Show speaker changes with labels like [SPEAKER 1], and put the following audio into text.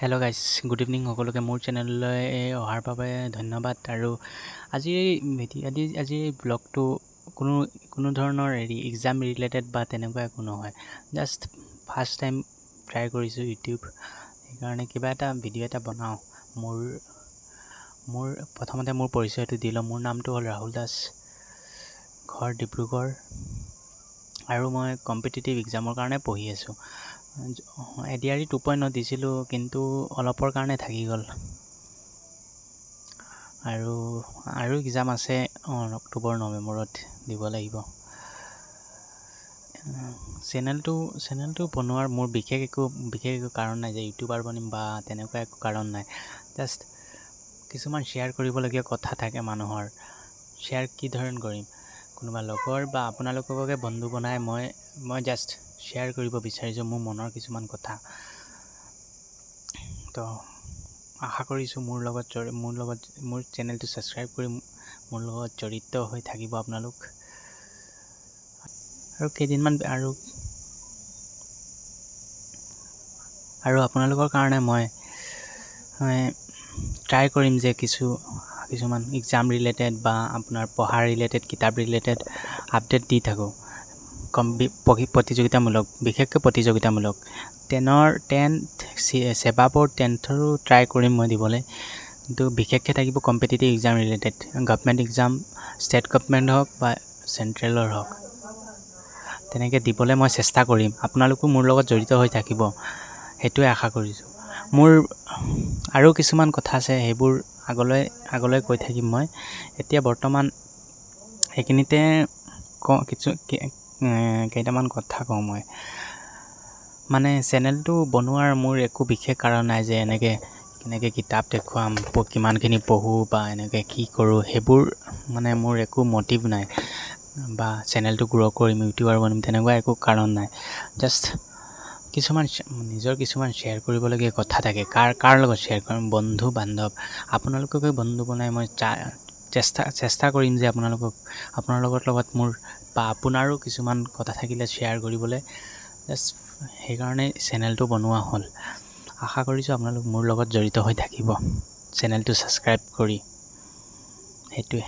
[SPEAKER 1] Hello' guys, good evening সকলোকে। মোৰ চেনেললৈ অহাৰ বাবে ধন্যবাদ। আৰু আজিৰ ব্লগটো কোনো ধৰণৰ এক্সাম ৰিলেটেড বা তেনেকুৱা একো নহয়। জাষ্ট ফাৰ্ষ্ট টাইম ট্ৰাই কৰিছোঁ ইউটিউব, সেইকাৰণে কিবা এটা ভিডিঅ' এটা বনাওঁ। মোৰ প্ৰথমতে মোৰ পৰিচয়টো দি লওঁ। মোৰ নামটো হ'ল ৰাহুল দাস, ঘৰ ডিব্ৰুগড়, আৰু মই কম্পিটিটিভ এক্সামৰ কাৰণে পঢ়ি আছোঁ। ADRE 2.0 দিছিলোঁ, কিন্তু অলপৰ কাৰণে থাকি গ'ল। আৰু এক্সাম আছে অক্টোবৰ নৱেম্বৰত দিব লাগিব। চেনেলটো বনোৱাৰ মোৰ বিশেষ একো কাৰণ নাই যে ইউটিউবাৰ বনিম বা তেনেকুৱা একো কাৰণ নাই। জাষ্ট কিছুমান শ্বেয়াৰ কৰিবলগীয়া কথা থাকে মানুহৰ। শ্বেয়াৰ কি ধৰণ কৰিম, কোনোবা লগৰ বা আপোনালোককে বন্ধু বনাই মই জাষ্ট শ্বেয়াৰ কৰিব বিচাৰিছোঁ মোৰ মনৰ কিছুমান কথা। তো আশা কৰিছোঁ মোৰ চেনেলটো ছাবস্ক্ৰাইব কৰি মোৰ লগত জড়িত হৈ থাকিব আপোনালোক। আৰু কেইদিনমান আৰু আপোনালোকৰ কাৰণে মই ট্ৰাই কৰিম যে কিছুমান এক্সাম ৰিলেটেড বা আপোনাৰ পঢ়া ৰিলেটেড, কিতাপ ৰিলেটেড আপডেট দি থাকোঁ। প্ৰতিযোগিতামূলক, বিশেষকৈ প্ৰতিযোগিতামূলক 10th-10thৰো ট্ৰাই কৰিম মই দিবলৈ, কিন্তু বিশেষকৈ থাকিব competitive exam related. Government exam, state government হওক বা চেণ্ট্ৰেলৰ হওক, তেনেকৈ দিবলৈ মই চেষ্টা কৰিম। আপোনালোকো মোৰ লগত জড়িত হৈ থাকিব, সেইটোৱে আশা কৰিছোঁ। মোৰ আৰু কিছুমান কথা আছে, সেইবোৰ আগলৈ কৈ থাকিম মই। এতিয়া বৰ্তমান সেইখিনিতে কেইটামান কথা কওঁ মই। মানে চেনেলটো বনোৱাৰ মোৰ একো বিশেষ কাৰণ নাই যে কেনেকৈ কিতাপ দেখুৱাম, কিমানখিনি পঢ়োঁ বা এনেকৈ কি কৰোঁ, সেইবোৰ মানে মোৰ একো মটিভ নাই। বা চেনেলটো গ্ৰ' কৰিম, ইউটিউবাৰ বনিম, তেনেকুৱা একো কাৰণ নাই। জাষ্ট নিজৰ কিছুমান শ্বেয়াৰ কৰিবলগীয়া কথা থাকে। কাৰ লগত শ্বেয়াৰ কৰিম? বন্ধু বান্ধৱ, আপোনালোককে বন্ধু বনাই মই চেষ্টা কৰিম যে আপোনাৰ লগত মোৰ বা আপোনাৰো কিছুমান কথা থাকিলে শ্বেয়াৰ কৰিবলৈ। জাষ্ট সেইকাৰণে চেনেলটো বনোৱা হ'ল। আশা কৰিছোঁ আপোনালোক মোৰ লগত জড়িত হৈ থাকিব, চেনেলটো ছাবস্ক্ৰাইব কৰি। সেইটোৱে।